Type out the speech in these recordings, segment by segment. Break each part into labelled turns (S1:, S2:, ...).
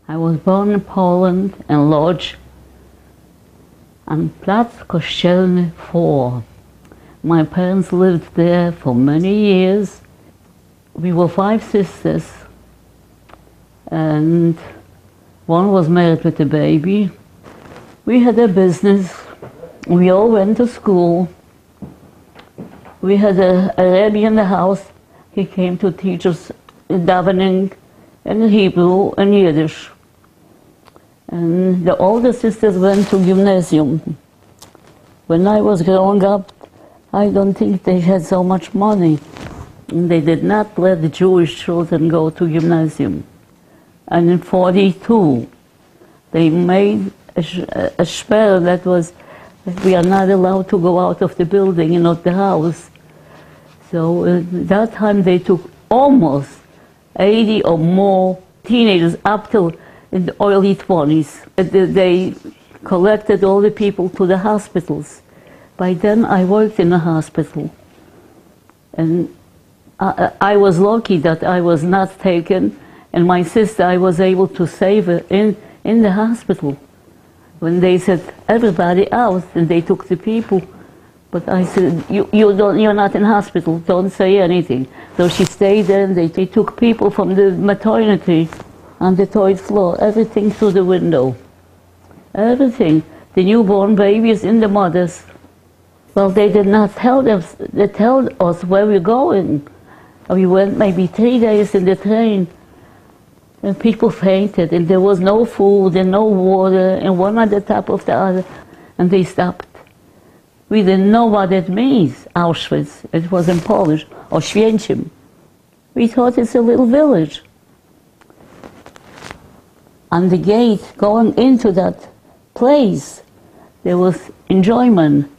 S1: I was born in Poland, in Lodz, on Platz Kościelny 4. My parents lived there for many years. We were 5 sisters, and one was married with a baby. We had a business. We all went to school. We had a Rebbe in the house. He came to teach us davening and Hebrew and Yiddish. And the older sisters went to gymnasium. When I was growing up, I don't think they had so much money. And they did not let the Jewish children go to gymnasium. And in 1942, they made a spell that was that we are not allowed to go out of the building and not the house. So at that time they took almost 80 or more teenagers up till in the early 20s. They collected all the people to the hospitals. By then I worked in a hospital. And I was lucky that I was not taken, and my sister, I was able to save her in the hospital. When they said, everybody out, and they took the people. But I said, you're not in hospital, don't say anything. So she stayed there, and they took people from the maternity on the 3rd floor, everything through the window. Everything. The newborn babies in the mothers. Well, they did not tell us, they told us where we're going. We went maybe 3 days in the train, and people fainted, and there was no food and no water, and one on the top of the other, and they stopped. We didn't know what it means, Auschwitz. It was in Polish, or Święcim. We thought it's a little village. On the gate, going into that place, there was enjoyment.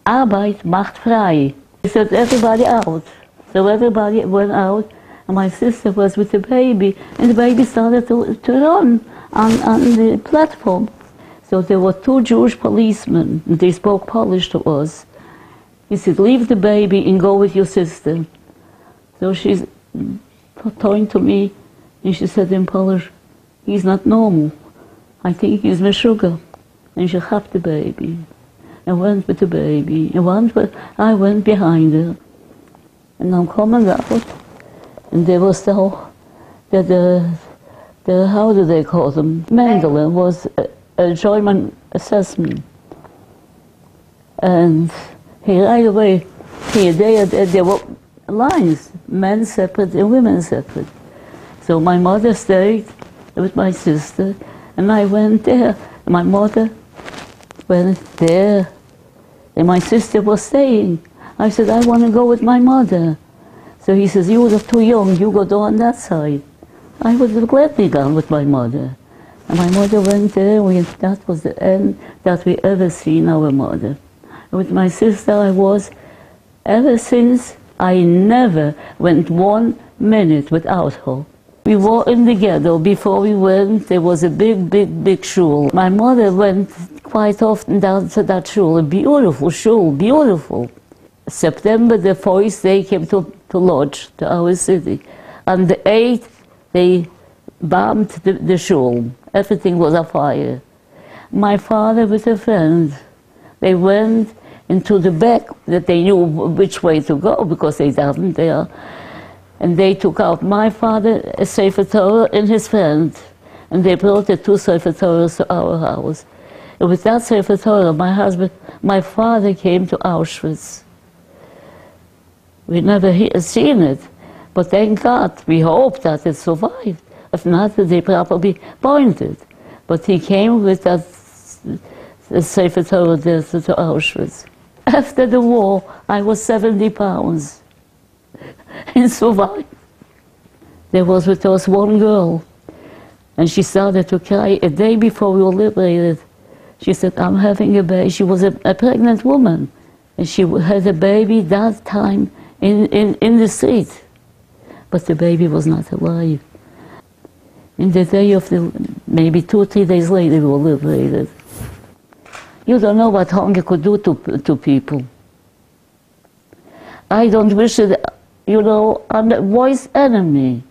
S1: Arbeit macht frei. They said everybody out. So everybody went out, and my sister was with the baby, and the baby started to run on the platform. So there were 2 Jewish policemen, and they spoke Polish to us. He said, leave the baby and go with your sister. So she's talking to me, and she said in Polish, he's not normal. I think he's Meshuggah. And she hugged the baby, and went with the baby, and I went behind her. And I'm coming out, and there was how do they call them? Mengele was a German assessment. And he right away, there were lines, men separate and women separate. So my mother stayed with my sister, and I went there. My mother went there, and my sister was staying. I said, I want to go with my mother. So he says, you are too young, you go on that side. I would have gladly gone with my mother. And my mother went there, that was the end that we ever seen our mother. With my sister I was, ever since, I never went 1 minute without her. We were in the ghetto. Before we went, there was a big shul. My mother went quite often down to that shul, a beautiful shul, beautiful. September the 1st, they came to Lodz, to our city. On the 8th, they bombed the shul. Everything was afire. My father with a friend, they went into the back, that they knew which way to go, because they davened there. And they took out my father, a Sefer Torah, and his friend. And they brought the 2 Sefer Torahs to our house. And with that Sefer Torah, my father came to Auschwitz. We never seen it, but thank God, we hope that it survived. If not, they probably burned it. But he came with that Sefer Torah there to Auschwitz. After the war, I was 70 pounds and survived. There was with us one girl, and she started to cry a day before we were liberated. She said, I'm having a baby. She was a pregnant woman, and she had a baby that time in the street, but the baby was not alive. In the day of maybe 2 or 3 days later, we were liberated. You don't know what hunger could do to people. I don't wish it, you know, I'm the worst enemy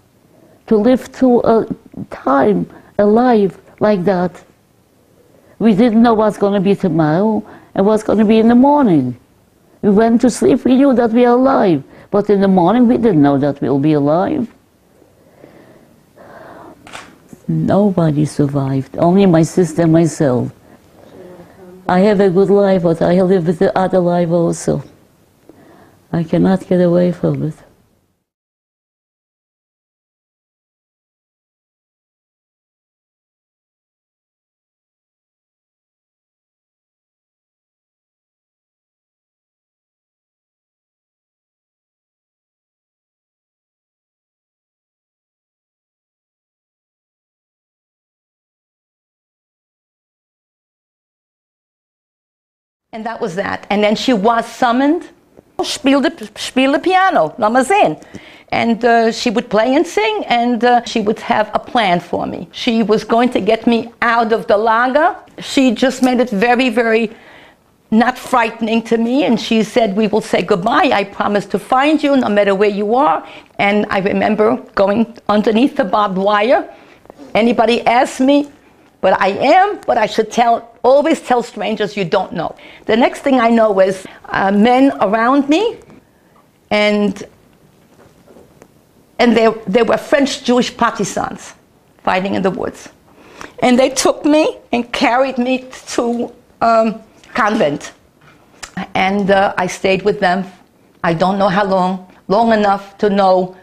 S1: to live through a time alive like that. We didn't know what's going to be tomorrow and what's going to be in the morning. We went to sleep, we knew that we are alive. But in the morning, we didn't know that we'll be alive. Nobody survived, only my sister and myself. I have a good life, but I live with the other life also. I cannot get away from it.
S2: And that was that. And then she was summoned. Spiel the piano, lass mal sehen. And she would play and sing, and she would have a plan for me. She was going to get me out of the lager. She just made it very, very not frightening to me, and she said, we will say goodbye. I promise to find you no matter where you are. And I remember going underneath the barbed wire. Anybody asked me, but I am, but I should always tell strangers you don't know. The next thing I know is men around me, and there were French Jewish partisans fighting in the woods. And they took me and carried me to convent. And I stayed with them, I don't know how long enough to know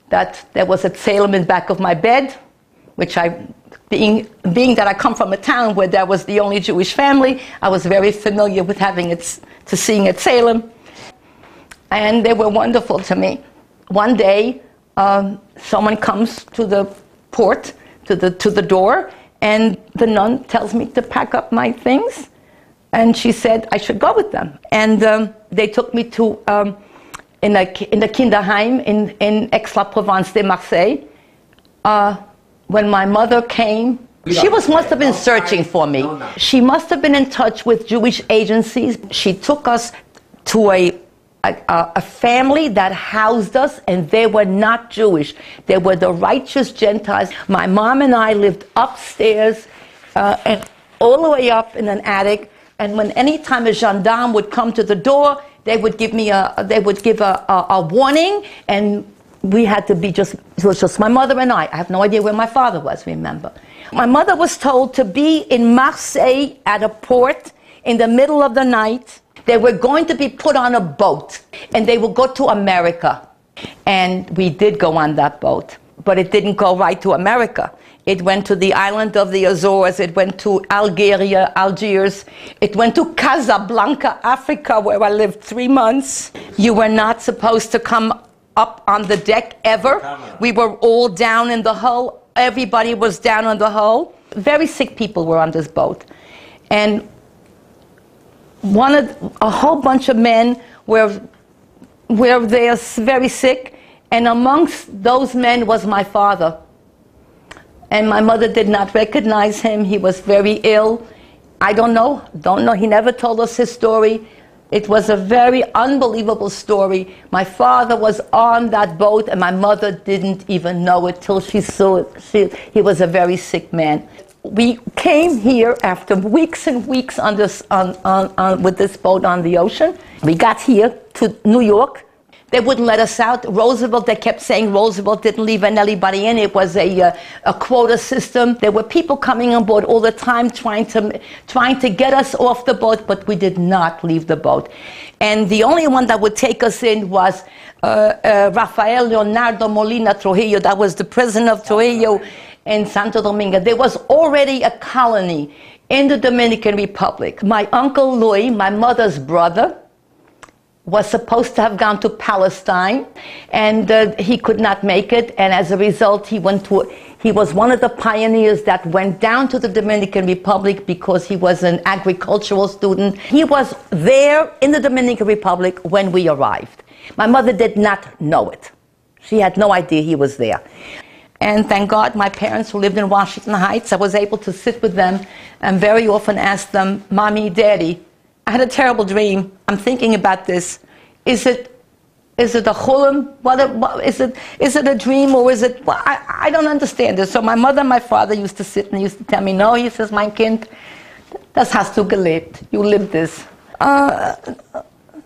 S2: that there was a tzelem in the back of my bed, which being that I come from a town where there was the only Jewish family, I was very familiar with seeing a tzelem. And they were wonderful to me. One day, someone comes to the port, to the door, and the nun tells me to pack up my things. And she said I should go with them. And they took me to in the Kinderheim in Aix-la-Provence de Marseille. When my mother came, she must have been searching for me. She must have been in touch with Jewish agencies. She took us to a family that housed us, and they were not Jewish. They were the righteous Gentiles. My mom and I lived upstairs and all the way up in an attic. And when any time a gendarme would come to the door, they would give a warning, and we had to be it was just my mother and I. I have no idea where my father was, remember. My mother was told to be in Marseille at a port in the middle of the night. They were going to be put on a boat, and they would go to America. And we did go on that boat, but it didn't go right to America. It went to the island of the Azores, it went to Algiers, it went to Casablanca, Africa, where I lived 3 months. You were not supposed to come up on the deck ever. We were all down in the hull. Everybody was down on the hull. Very sick people were on this boat. And a whole bunch of men were there very sick, and amongst those men was my father. And my mother did not recognize him. He was very ill. I don't know. He never told us his story. It was a very unbelievable story. My father was on that boat, and my mother didn't even know it till she saw it. He was a very sick man. We came here after weeks and weeks with this boat on the ocean. We got here to New York. They wouldn't let us out. Roosevelt, they kept saying Roosevelt didn't leave anybody in. It was a quota system. There were people coming on board all the time trying to get us off the boat, but we did not leave the boat. And the only one that would take us in was Rafael Leonardo Molina Trujillo. That was the president of Trujillo in Santo Domingo. There was already a colony in the Dominican Republic. My uncle Louis, my mother's brother, was supposed to have gone to Palestine, and he could not make it, and as a result he was one of the pioneers that went down to the Dominican Republic because he was an agricultural student. He was there in the Dominican Republic when we arrived. My mother did not know it. She had no idea he was there. And thank God my parents, who lived in Washington Heights, I was able to sit with them and very often ask them, Mommy, Daddy, I had a terrible dream. I'm thinking about this. Is it Is it a chulum? Is it a dream, or is it? Well, I don't understand it. So my mother and my father used to sit and used to tell me, no, he says, mein Kind, das hast du gelebt. You lived this.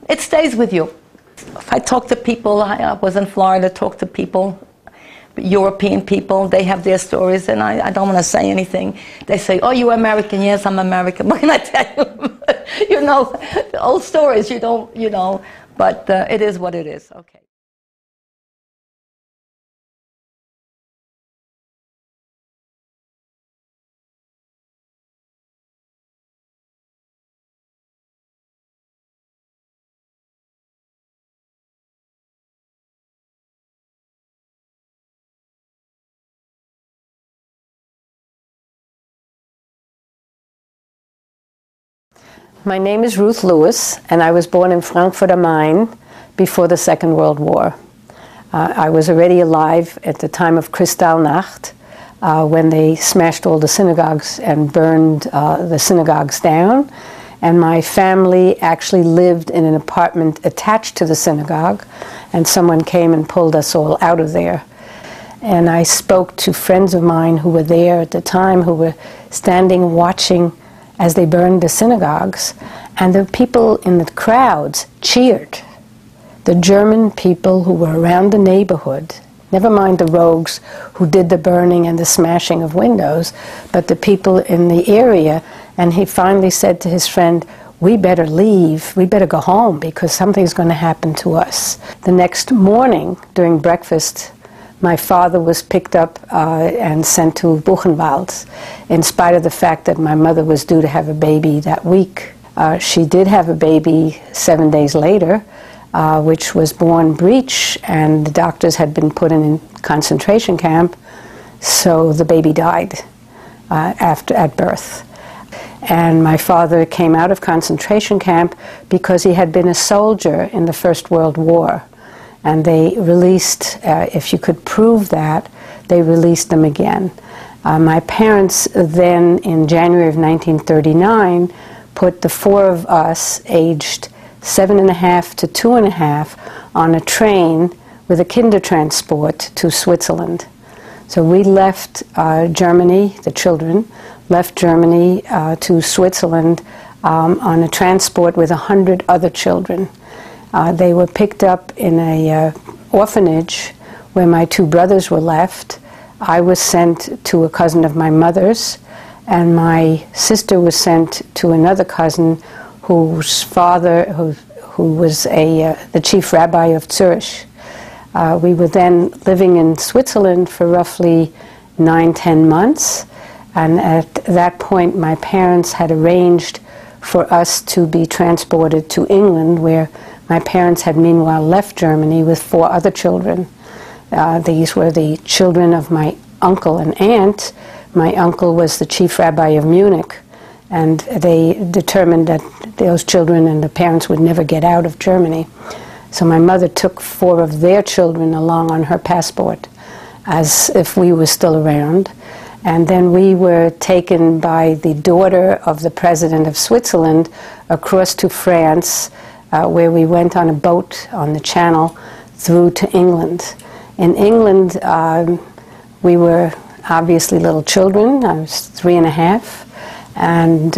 S2: It stays with you. If I talk to people, I was in Florida, talked to people, European people, they have their stories, and I don't want to say anything. They say, oh, you're American? Yes, I'm American. What can I tell you? You know, the old stories, you don't, you know, but it is what it is. Okay.
S3: My name is Ruth Lewis, and I was born in Frankfurt am Main before the Second World War. I was already alive at the time of Kristallnacht, when they smashed all the synagogues and burned the synagogues down. And my family actually lived in an apartment attached to the synagogue, and someone came and pulled us all out of there. And I spoke to friends of mine who were there at the time, who were standing watching as they burned the synagogues, and the people in the crowds cheered. The German people who were around the neighborhood, never mind the rogues who did the burning and the smashing of windows, but the people in the area. And he finally said to his friend, we better leave, we better go home, because something's going to happen to us. The next morning, during breakfast, my father was picked up and sent to Buchenwald, in spite of the fact that my mother was due to have a baby that week. She did have a baby 7 days later, which was born breech, and the doctors had been put in a concentration camp, so the baby died at birth. And my father came out of concentration camp because he had been a soldier in the First World War. And they released, if you could prove that, they released them again. My parents then, in January of 1939, put the four of us, aged 7.5 to 2.5, on a train with a Kindertransport to Switzerland. So we left Germany, the children, left Germany to Switzerland on a transport with 100 other children. They were picked up in a orphanage where my two brothers were left. I was sent to a cousin of my mother's, and my sister was sent to another cousin whose father, who was the chief rabbi of Zurich. We were then living in Switzerland for roughly 9-10 months, and at that point my parents had arranged for us to be transported to England, where my parents had meanwhile left Germany with 4 other children. These were the children of my uncle and aunt. My uncle was the chief rabbi of Munich, and they determined that those children and the parents would never get out of Germany. So my mother took 4 of their children along on her passport, as if we were still around. And then we were taken by the daughter of the president of Switzerland across to France, where we went on a boat on the Channel through to England. In England, we were obviously little children. I was 3.5, and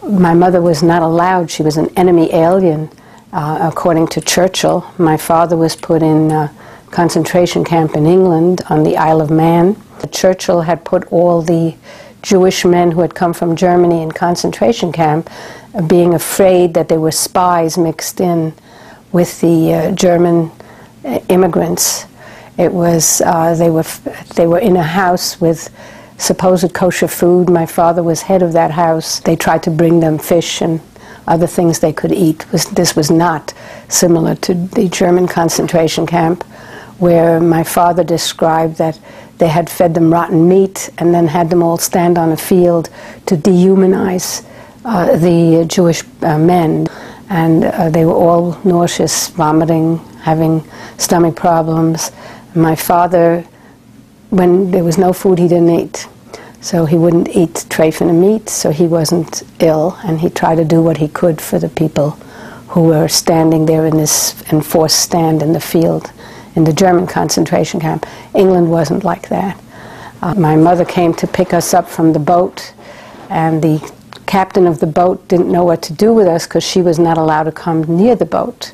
S3: my mother was not allowed. She was an enemy alien, according to Churchill. My father was put in a concentration camp in England on the Isle of Man. Churchill had put all the Jewish men who had come from Germany in concentration camp, being afraid that there were spies mixed in with the German immigrants. It was they were in a house with supposed kosher food. My father was head of that house. They tried to bring them fish and other things they could eat. This was not similar to the German concentration camp, where my father described that they had fed them rotten meat and then had them all stand on a field to dehumanize the Jewish men. And they were all nauseous, vomiting, having stomach problems. My father, when there was no food, he didn't eat. So he wouldn't eat treif and meat, so he wasn't ill, and he tried to do what he could for the people who were standing there in this enforced stand in the field in the German concentration camp. England wasn't like that. My mother came to pick us up from the boat, and the captain of the boat didn't know what to do with us because she was not allowed to come near the boat.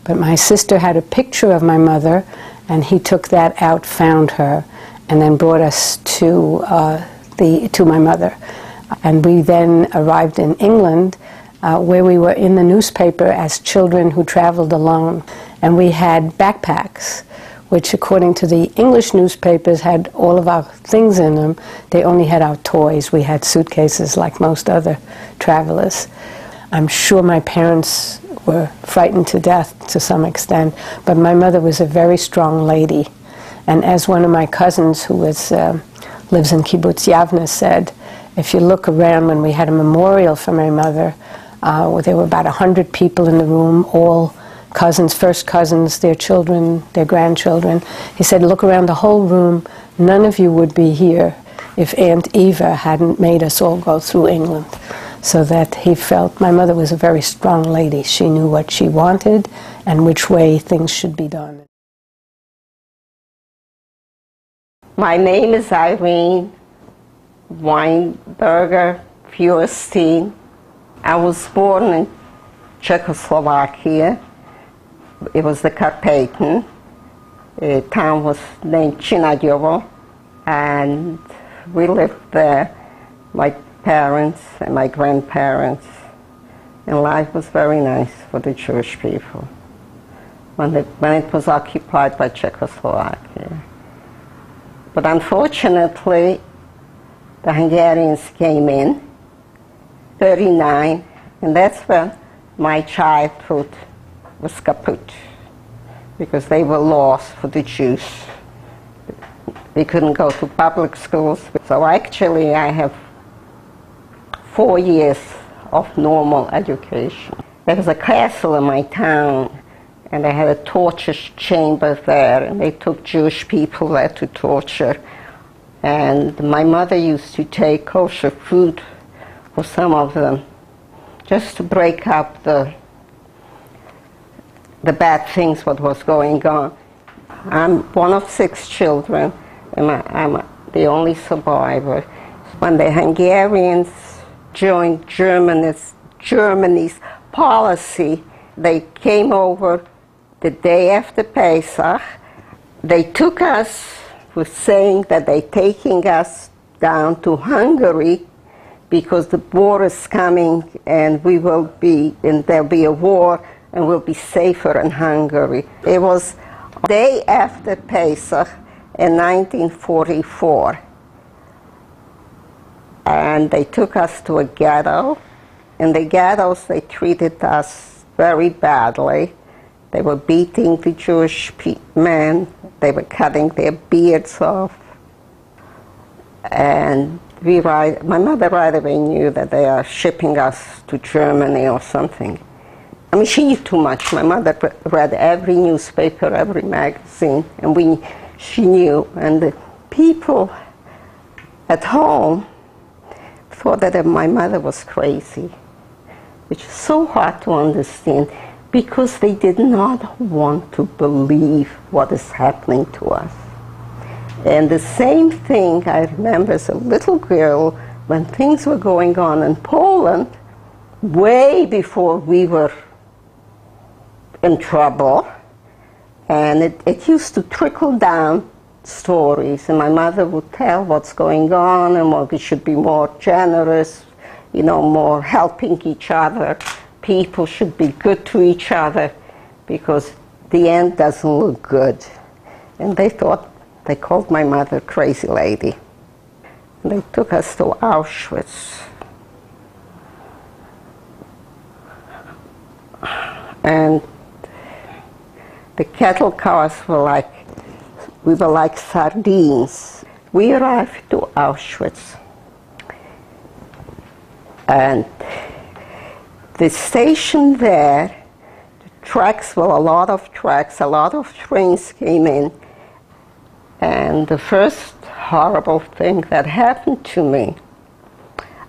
S3: But my sister had a picture of my mother, and he took that out, found her, and then brought us to my mother. And we then arrived in England, where we were in the newspaper as children who traveled alone. And we had backpacks, which according to the English newspapers had all of our things in them. They only had our toys. We had suitcases like most other travelers. I'm sure my parents were frightened to death to some extent, but my mother was a very strong lady. And as one of my cousins who lives in Kibbutz Yavne said, if you look around when we had a memorial for my mother, there were about 100 people in the room, all cousins, first cousins, their children, their grandchildren. He said, look around the whole room, none of you would be here if Aunt Eva hadn't made us all go through England. So that he felt my mother was a very strong lady. She knew what she wanted and which way things should be done.
S4: My name is Irene Weinberger Feuerstein. I was born in Czechoslovakia. It was the Carpathian. The town was named Chinadovo, and we lived there, my parents and my grandparents, and life was very nice for the Jewish people when it was occupied by Czechoslovakia. But unfortunately, the Hungarians came in, 1939, and that's when my childhood was kaput, because they were lost for the Jews. We couldn't go to public schools. So actually I have 4 years of normal education. There was a castle in my town, and they had a torture chamber there, and they took Jewish people there to torture. And my mother used to take kosher food for some of them, just to break up the bad things what was going on. I'm one of 6 children, and I'm the only survivor. When the Hungarians joined Germany's policy, they came over the day after Pesach. They took us, was saying that they're taking us down to Hungary because the war is coming and there'll be a war and we'll be safer in Hungary. It was the day after Pesach in 1944. And they took us to a ghetto. In the ghettos, they treated us very badly. They were beating the Jewish men. They were cutting their beards off. And my mother right away knew that they are shipping us to Germany or something. I mean, she knew too much. My mother read every newspaper, every magazine, and she knew. And the people at home thought that my mother was crazy, which is so hard to understand, because they did not want to believe what is happening to us. And the same thing I remember as a little girl, when things were going on in Poland, way before we were in trouble, and it used to trickle down stories, and my mother would tell what's going on and what we should be more generous, more helping each other. People should be good to each other because the end doesn't look good. And they called my mother crazy lady. And they took us to Auschwitz. And the cattle cars were we were like sardines. We arrived to Auschwitz. And the station there, the tracks, well, a lot of trains came in. And the first horrible thing that happened to me,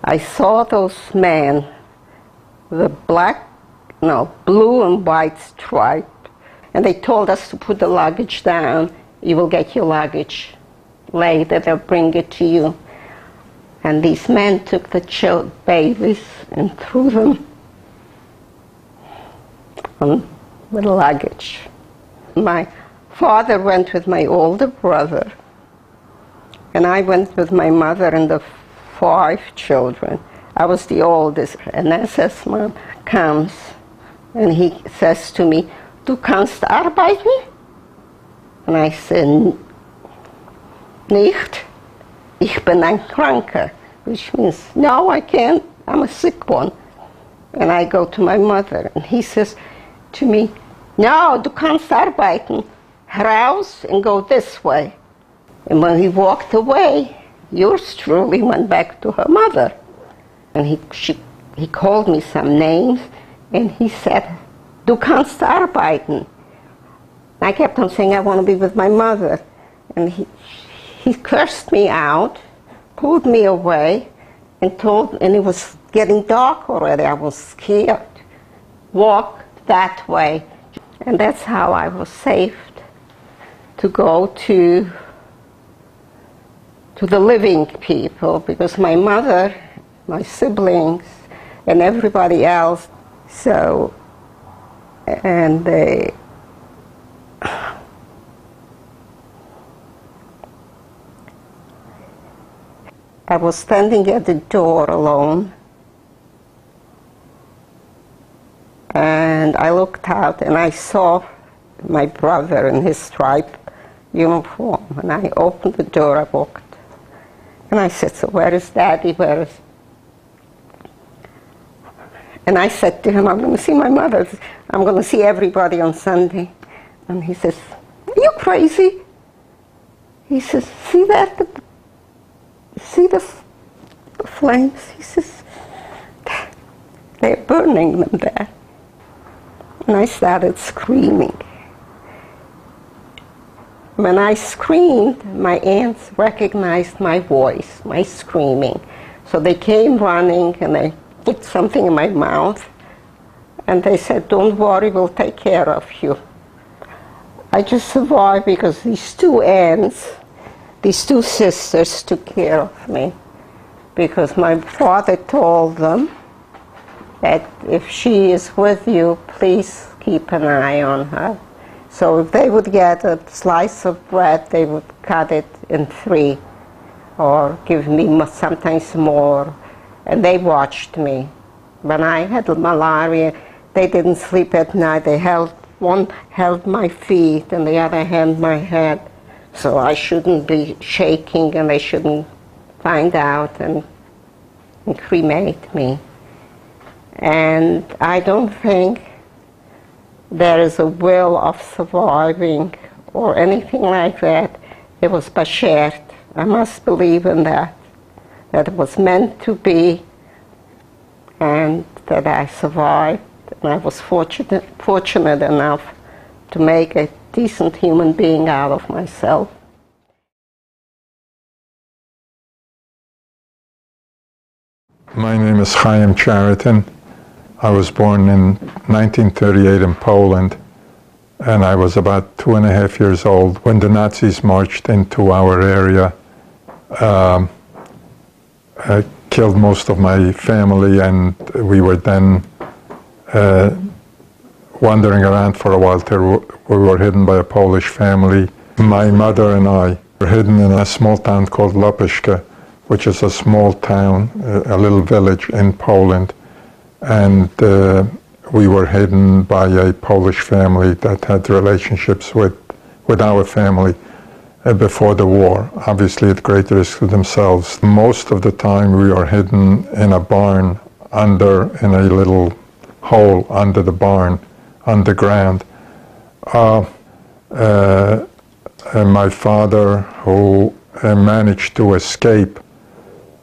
S4: I saw those men, the black no, blue and white stripe. And they told us to put the luggage down. You will get your luggage later, they'll bring it to you. And these men took the babies and threw them on the luggage. My father went with my older brother, and I went with my mother and the 5 children. I was the oldest. An SS man comes and he says to me, "Du kannst arbeiten?" And I said, "Nicht. Ich bin ein Kranker," which means, "No, I can't. I'm a sick one." And I go to my mother, and he says to me, "No, du kannst arbeiten. Raus and go this way." And when he walked away, yours truly went back to her mother. And he called me some names, and he said, "Du kannst arbeiten." I kept on saying, "I want to be with my mother." And he cursed me out, pulled me away, and it was getting dark already. I was scared. Walk that way. And that's how I was saved, to go to the living people, because my mother, my siblings, and everybody else, I was standing at the door alone, and I looked out and I saw my brother in his striped uniform, and I opened the door, I walked, and I said, "So where is Daddy, where is..." And I said to him, "I'm going to see my mother, I'm going to see everybody on Sunday." And he says, "Are you crazy?" He says, "See that? See the flames?" He says, "They're burning them there." And I started screaming. When I screamed, my aunts recognized my voice, my screaming. So they came running and they put something in my mouth, and they said, "Don't worry, we'll take care of you." I just survived because these 2 aunts, these 2 sisters took care of me, because my father told them that if she is with you, please keep an eye on her. So if they would get a slice of bread, they would cut it in 3 or give me sometimes more. And they watched me. When I had malaria, they didn't sleep at night. One held my feet and the other hand my head. So I shouldn't be shaking, and they shouldn't find out and cremate me. And I don't think there is a will of surviving or anything like that. It was bashert. I must believe in that it was meant to be, and that I survived. And I was fortunate enough to make a decent human being out of myself.
S5: My name is Chaim Chariton. I was born in 1938 in Poland, and I was about 2.5 years old when the Nazis marched into our area. Killed most of my family, and we were then wandering around for a while till we were hidden by a Polish family. My mother and I were hidden in a small town called Lopeszka, which is a small town, a little village in Poland. And we were hidden by a Polish family that had relationships with our family before the war, obviously at great risk to themselves. Most of the time we were hidden in a barn in a little hole under the barn, underground. My father, who managed to escape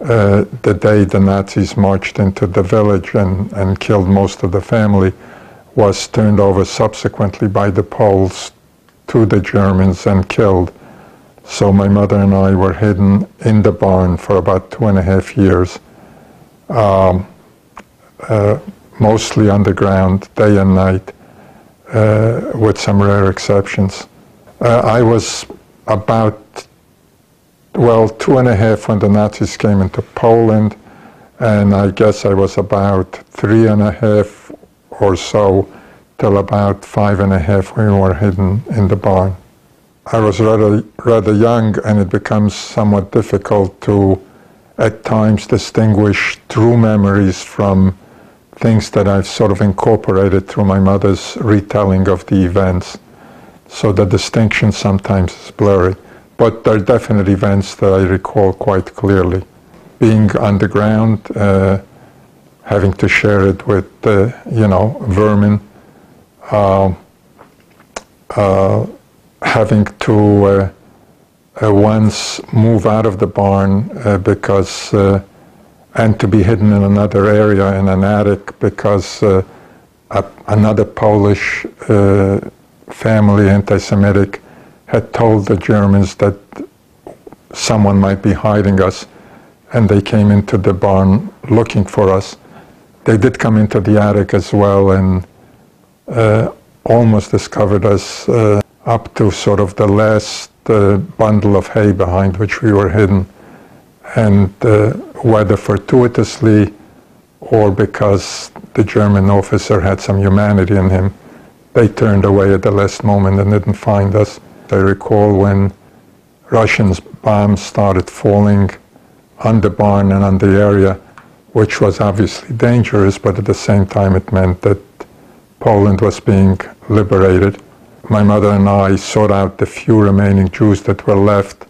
S5: the day the Nazis marched into the village and killed most of the family, was turned over subsequently by the Poles to the Germans and killed. So my mother and I were hidden in the barn for about 2.5 years. mostly underground, day and night, with some rare exceptions. I was about, well, 2.5 when the Nazis came into Poland, and I guess I was about 3.5 or so till about 5.5 when we were hidden in the barn. I was rather young, and it becomes somewhat difficult to, at times, distinguish true memories from things that I've sort of incorporated through my mother's retelling of the events. So the distinction sometimes is blurry. But there are definite events that I recall quite clearly. Being underground, having to share it with, vermin, having to once move out of the barn because, and to be hidden in another area in an attic because another Polish family, anti-Semitic, had told the Germans that someone might be hiding us, and they came into the barn looking for us. They did come into the attic as well and almost discovered us up to sort of the last bundle of hay behind which we were hidden. And whether fortuitously or because the German officer had some humanity in him, they turned away at the last moment and didn't find us. I recall when Russian bombs started falling on the barn and on the area, which was obviously dangerous, but at the same time it meant that Poland was being liberated. My mother and I sought out the few remaining Jews that were left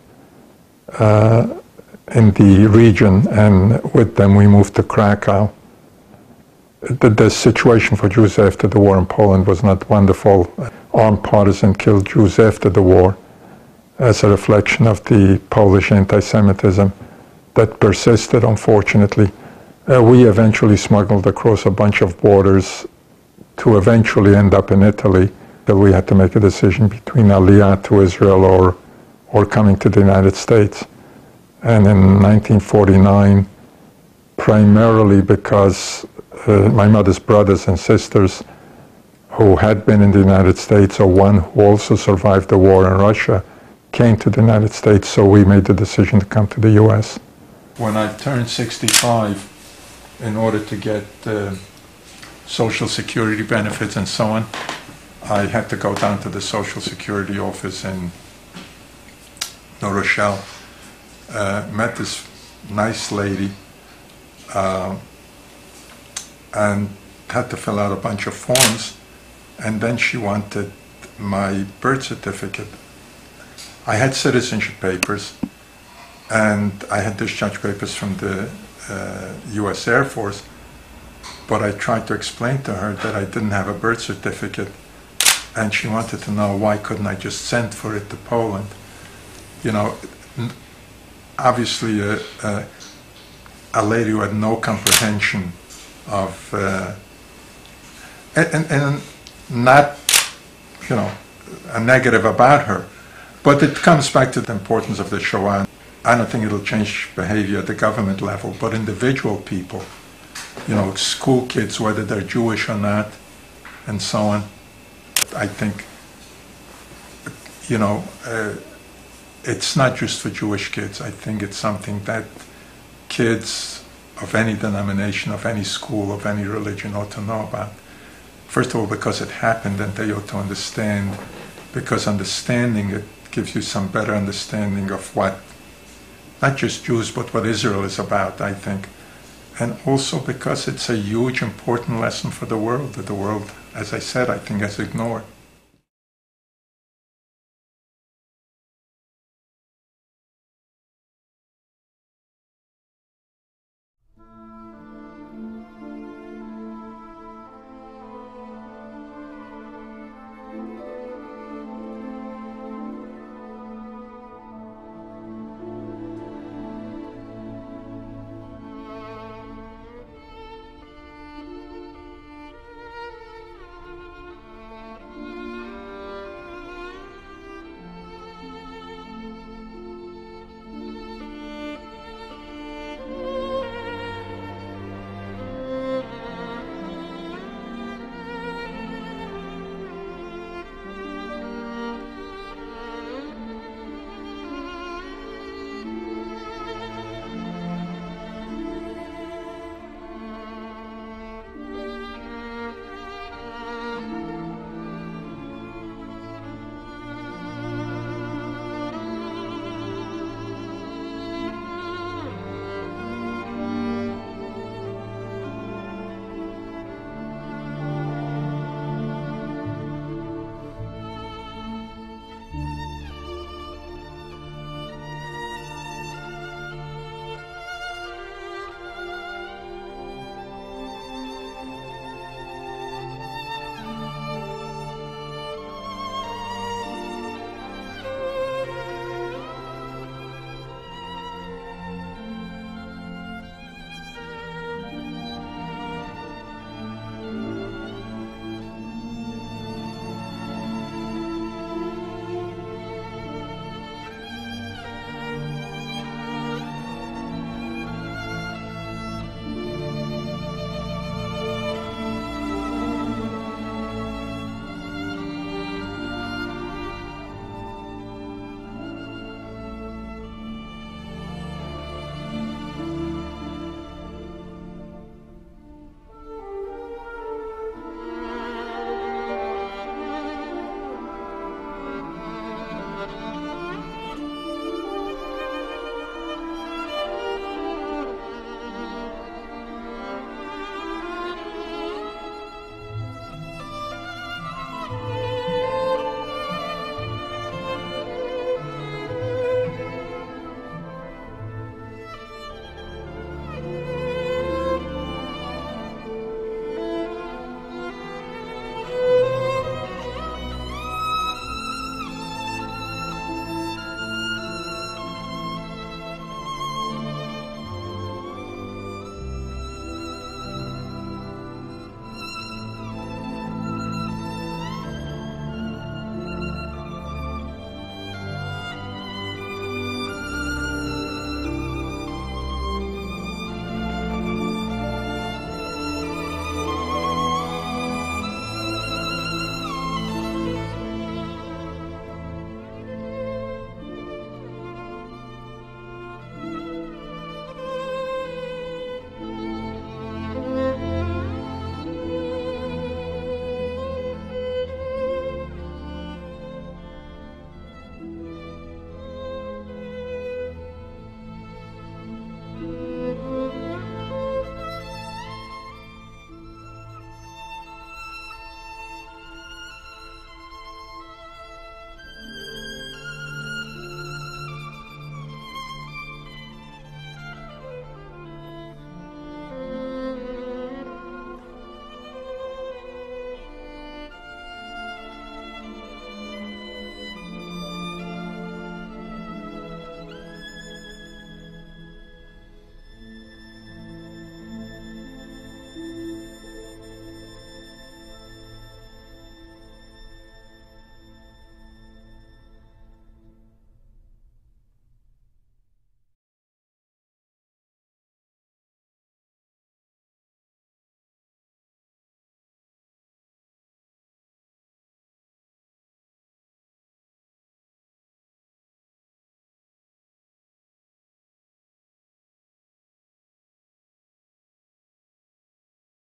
S5: in the region, and with them we moved to Krakow. The situation for Jews after the war in Poland was not wonderful. Armed partisans killed Jews after the war as a reflection of the Polish anti-Semitism that persisted, unfortunately. We eventually smuggled across a bunch of borders to eventually end up in Italy, till we had to make a decision between Aliyah to Israel or coming to the United States. And in 1949, primarily because my mother's brothers and sisters who had been in the United States, or one who also survived the war in Russia, came to the United States, so we made the decision to come to the US. When I turned 65, in order to get Social Security benefits and so on, I had to go down to the Social Security office in Rochelle. Met this nice lady and had to fill out a bunch of forms, and then she wanted my birth certificate. I had citizenship papers, and I had discharge papers from the US Air Force, but I tried to explain to her that I didn't have a birth certificate, and she wanted to know why couldn't I just send for it to Poland. You know, obviously a lady who had no comprehension of, and not, you know, a negative about her, but it comes back to the importance of the Shoah. I don't think it'll change behavior at the government level, but individual people, you know, school kids, whether they're Jewish or not, and so on. I think, you know, it's not just for Jewish kids. I think it's something that kids of any denomination, of any school, of any religion ought to know about. First of all, because it happened, and they ought to understand, because understanding it gives you some better understanding of what, not just Jews, but what Israel is about, I think. And also because it's a huge, important lesson for the world, that the world, as I said, I think has ignored.